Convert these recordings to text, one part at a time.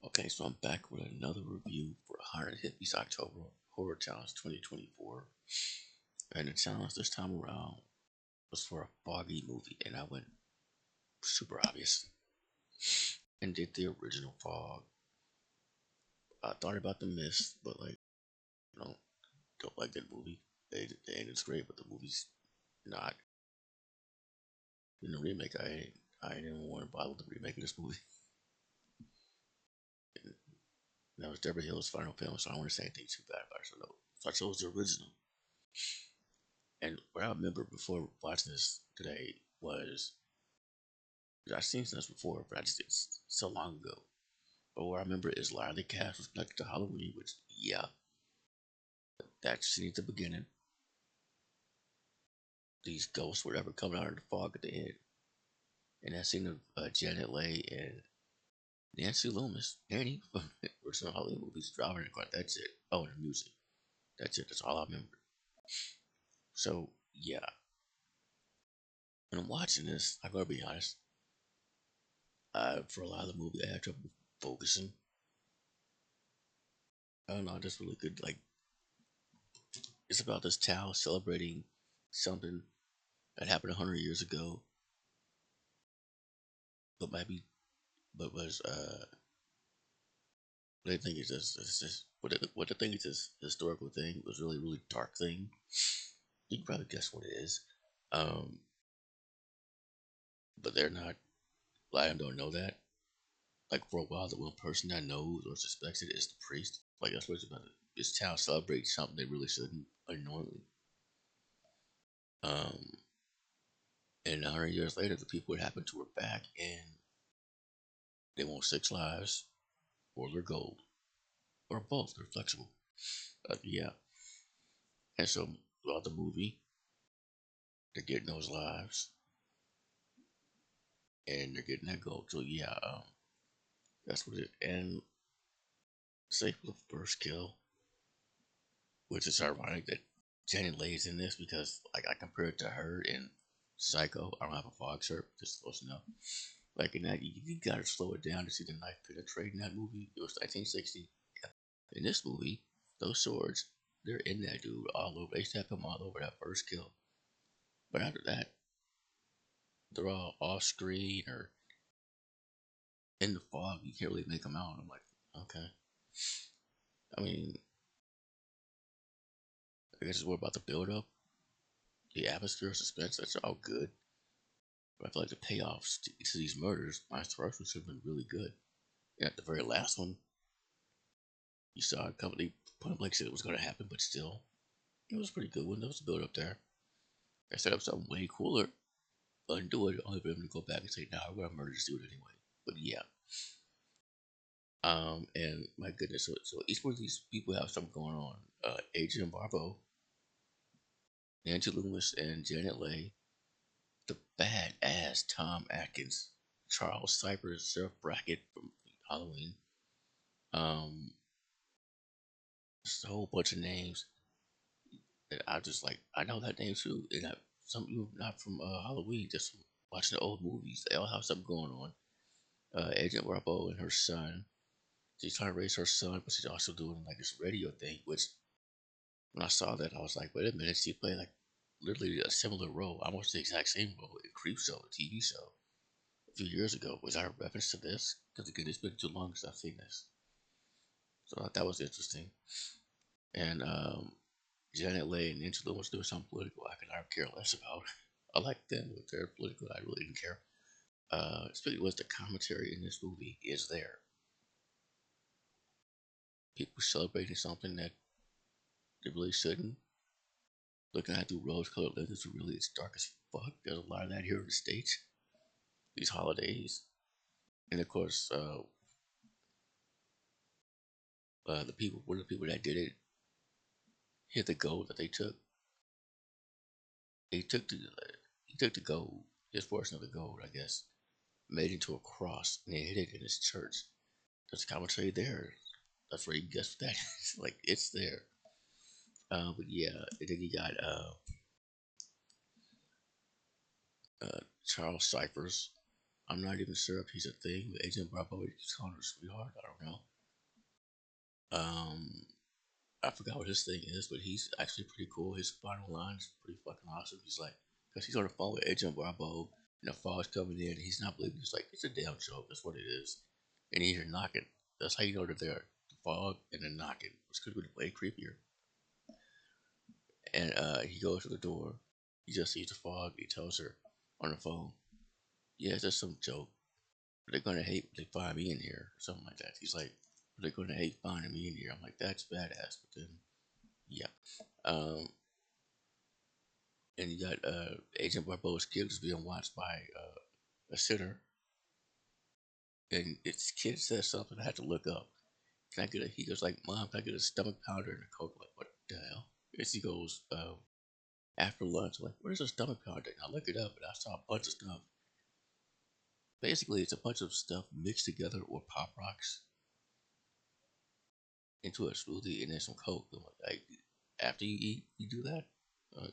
Okay, so I'm back with another review for 100 Hippies October Horror Challenge 2024. And the challenge this time around was for a foggy movie, and I went super obvious and did the original fog. I thought about the mist, but you know, don't like that movie. The ending's great, but the movie's not. In the remake, I didn't want to bother with the remake of this movie. And that was Deborah Hill's final film, so I don't want to say anything too bad about it. So I chose the original. And what I remember before watching this today was I've seen this before, but it's so long ago. But what I remember is a lot of the cast was connected to Halloween, which yeah, that scene at the beginning, these ghosts whatever coming out of the fog at the end, and that scene of Janet Leigh and Nancy Loomis, Nanny from original Halloween movies driving in the car. That's it. Oh, and the music. That's it. That's all I remember. So yeah, when I'm watching this, I gotta be honest. For a lot of the movie, I had trouble focusing. I don't know, just really good. Like it's about this town celebrating something that happened 100 years ago, but might be, but was what I think is just what I think is this historical thing was really dark thing. You can probably guess what it is, um, but they're not. A lot of them don't know that. Like for a while, the one person that knows or suspects it is the priest. Like that's what it's about. This town celebrates something they really shouldn't unknowingly. Um, and 100 years later, the people it happened to are back, and they want 6 lives or their gold or both. They're flexible. Yeah. And so throughout the movie, they're getting those lives and they're getting that gold. So yeah, that's what it. And say for the first kill, which is ironic that Janet Leigh's in this because like I compare it to her in Psycho. I don't have a fog shirt, just close enough. Like in that, you gotta slow it down to see the knife penetrate in that movie. It was 1960. Yeah. In this movie, those swords, they're in that dude all over. They step him all over that first kill. But after that, they're all off screen or in the fog. You can't really make them out. I'm like, okay. I mean, I guess it's more about the build up, the atmosphere, suspense. That's all good. But I feel like the payoffs to these murders, my first one should have been really good. And at the very last one, you saw a company point blank said it was going to happen, but still, it was pretty good when there was a build up there. I set up something way cooler, undo it, only for them to go back and say, "Nah, we're gonna murder this dude anyway." But yeah, and my goodness, so each one of these people have something going on. Adrian Barbeau, Nancy Loomis, and Janet Leigh, the badass Tom Atkins, Charles Cypress, Sheriff Brackett from Halloween. Um, just a whole bunch of names that I just like. I know that name too, and some people not from Halloween, just from watching the old movies. They all have something going on. Agent Barbeau and her son. She's trying to raise her son, but she's also doing like this radio thing. Which when I saw that, I was like, wait a minute, she played like literally a similar role, almost the exact same role in Creepshow, a TV show a few years ago. Was that a reference to this? Because again, it's been too long since I've seen this. So I thought that was interesting. And Janet Leigh and Angela was doing something political I could not care less about. I like them, but they're political. I really didn't care. Especially was the commentary in this movie is there. People celebrating something that they really shouldn't. Looking at through rose-colored lenses, really it's dark as fuck. There's a lot of that here in the states. These holidays, and of course, the people, one of the people that did it, hit the gold that they took. They took the, he took the gold, his portion of the gold, I guess, made it into a cross, and they hid it in his church. There's a commentary there. That's where you guess that. Like it's there. But yeah, and then you got Charles Cyphers. I'm not even sure if he's a thing, but Agent Bravo keeps calling her sweetheart. I don't know. Um, I forgot what his thing is, but he's actually pretty cool. His final line is pretty fucking awesome. He's like, because he's on the phone with Agent Bravo, and the fog's coming in, and he's not believing. He's like, it's a damn joke. That's what it is. And you hear knocking. That's how you know they're there. The fog and then knocking. It's could be way creepier. And he goes to the door. He just sees the fog. He tells her on the phone, yeah, it's just some joke. They're gonna hate if they find me in here, or something like that. He's like, they're gonna hate finding me in here. I'm like, that's badass. But then, yeah. Um, and you got Agent Barbo's kid is being watched by a sitter, and its kid says something. I had to look up. Can I get a? He goes like, "Mom, can I get a stomach pounder and a Coke?" Like, what the hell? As he goes, after lunch, I'm like, where's a stomach pounder? And I look it up, and I saw a bunch of stuff. Basically, it's a bunch of stuff mixed together with Pop Rocks into a smoothie and then some Coke. I'm like, after you eat, you do that? Uh,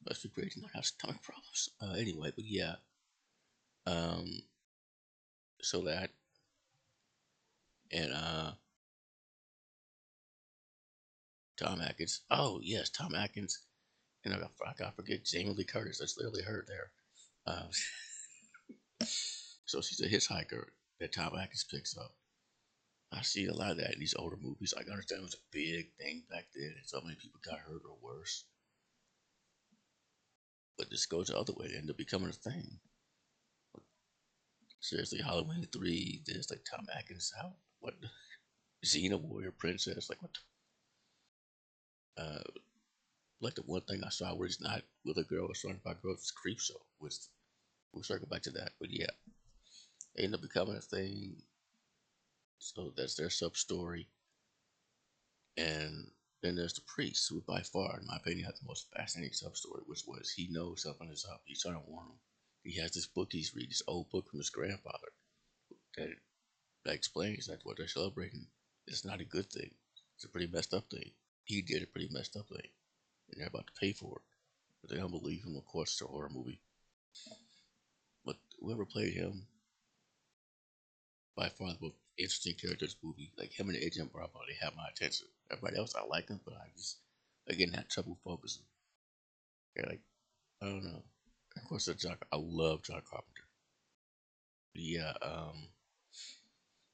must be great to not have stomach problems. Anyway, but yeah. Um, so that and Tom Atkins. Oh yes, Tom Atkins. And I got forget Jamie Lee Curtis. That's literally her there. Um, so she's a hitchhiker that Tom Atkins picks up. I see a lot of that in these older movies. I understand it was a big thing back then, and so many people got hurt or worse. But this goes the other way; it ended up becoming a thing. Seriously, Halloween 3. There's like Tom Atkins out. What? Xena Warrior Princess. Like what? Like the one thing I saw where he's not with a girl or surrounded by girls was Creep Show. Which we'll circle back to that. But yeah, they end up becoming a thing. So that's their sub story. And then there's the priest, who by far, in my opinion, has the most fascinating sub story, which was he knows something is up. He's trying to warn him. He has this book he's reading, this old book from his grandfather that, that explains that what they're celebrating is not a good thing. It's a pretty messed up thing. He did a pretty messed up thing, and they're about to pay for it. But they don't believe him. Of course, it's a horror movie. But whoever played him, by far the most interesting character in this movie. Like him and Agent Bravo, they have my attention. Everybody else, I like them, but I just again had trouble focusing. Yeah, like I don't know. Of course, I love John Carpenter. Yeah,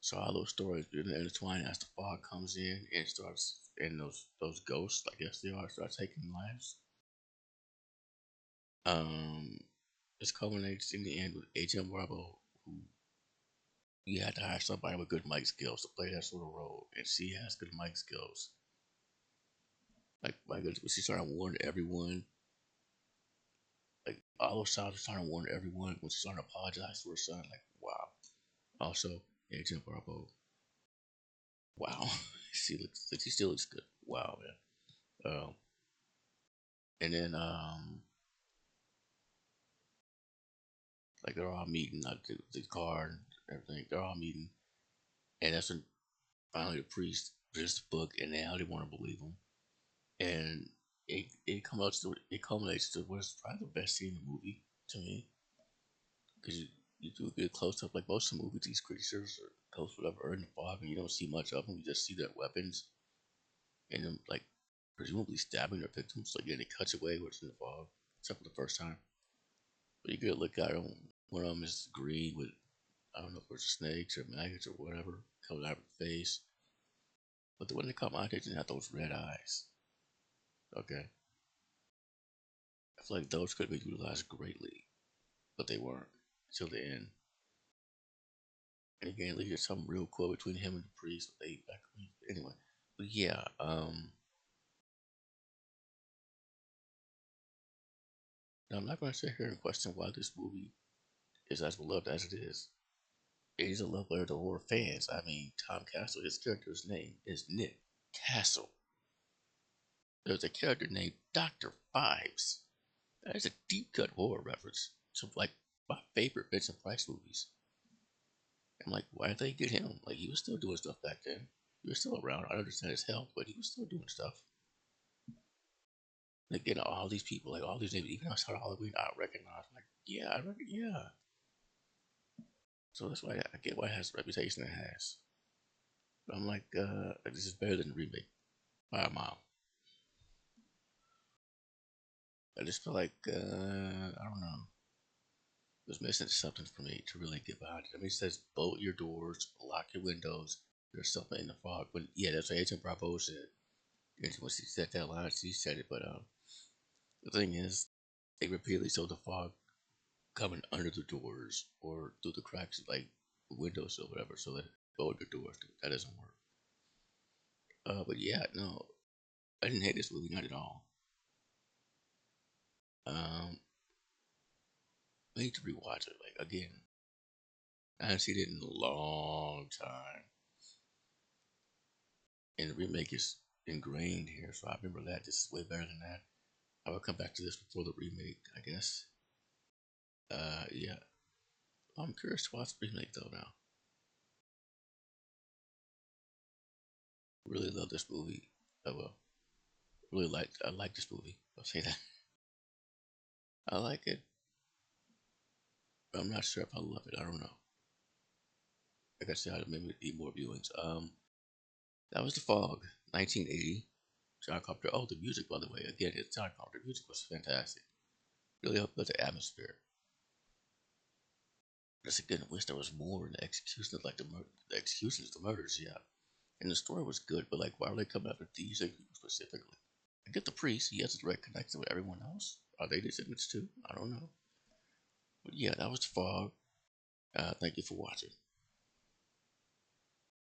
so all those stories intertwine as the fog comes in and starts, and those ghosts, I guess they are, start taking lives. Um, it's culminates in the end with Agent Bravo, who you had to hire somebody with good mic skills to play that sort of role, and she has good mic skills. Like my goodness, she's trying to warn everyone. Like all those times she's trying to warn everyone when she's trying to apologize to her son. Like wow. Also, Agent Bravo. Wow, she still looks good. Wow, man. And then like they're all meeting at the car and everything. They're all meeting, and that's when finally the priest reads the book, and now they want to believe him. And it culminates to what is probably the best scene in the movie to me, because you do a good close up. Like most of the movies, these creatures or ghosts, whatever, are in the fog, and you don't see much of them. You just see their weapons and them like presumably stabbing their victims. Like, yeah, it cuts away where it's in the fog, except for the first time. But you could look at them. One of them is green with, I don't know if it's snakes or maggots or whatever coming out of the face. But the one that caught my attention had those red eyes. Okay, I feel like those could have been utilized greatly, but they weren't until the end. And again, there's something real cool between him and the priest. But they anyway. But yeah, now I'm not going to sit here and question why this movie is as beloved as it is. It is a love letter to horror fans. I mean, Tom Castle, his character's name is Nick Castle. There's a character named Dr. Fives. That is a deep cut horror reference to like my favorite Vincent Price movies. I'm like, why did they get him? Like he was still doing stuff back then. He was still around. I understand his health, but he was still doing stuff. Like getting all these people, like all these names. Even though I saw Halloween, I recognized. Like, yeah, yeah. So that's why I get why it has the reputation it has. But I'm like, this is better than the remake by a mile. I just feel like I don't know. It was missing something for me to really get behind it. I mean, it says bolt your doors, lock your windows. There's something in the fog, but yeah, that's what Agent Bravo said. And when she said that line, she said it. But the thing is, they repeatedly showed the fog coming under the doors or through the cracks, like windows or whatever, so that bolt your doors. That doesn't work. But yeah, no, I didn't hate this movie, not at all. Um, I need to rewatch it. Like again, I haven't seen it in a long time, and the remake is ingrained here, so I remember that. This is way better than that. I will come back to this before the remake, I guess. Yeah, I'm curious to watch the remake though. Now, really love this movie. I will really I like this movie. I'll say that. I like it, but I'm not sure if I love it. I don't know. Like I said, I maybe need more viewings. That was The Fog, 1980. John Carpenter. Oh, the music, by the way. Again, it's John Carpenter. The music was fantastic. Really helped with the atmosphere. Just again, I wish there was more in the execution of like the executions, the murders, yeah. And the story was good, but like, why are they coming after these people specifically? I get the priest; he has a direct connection with everyone else. Are they descendants too? I don't know. But yeah, that was The Fog. Thank you for watching.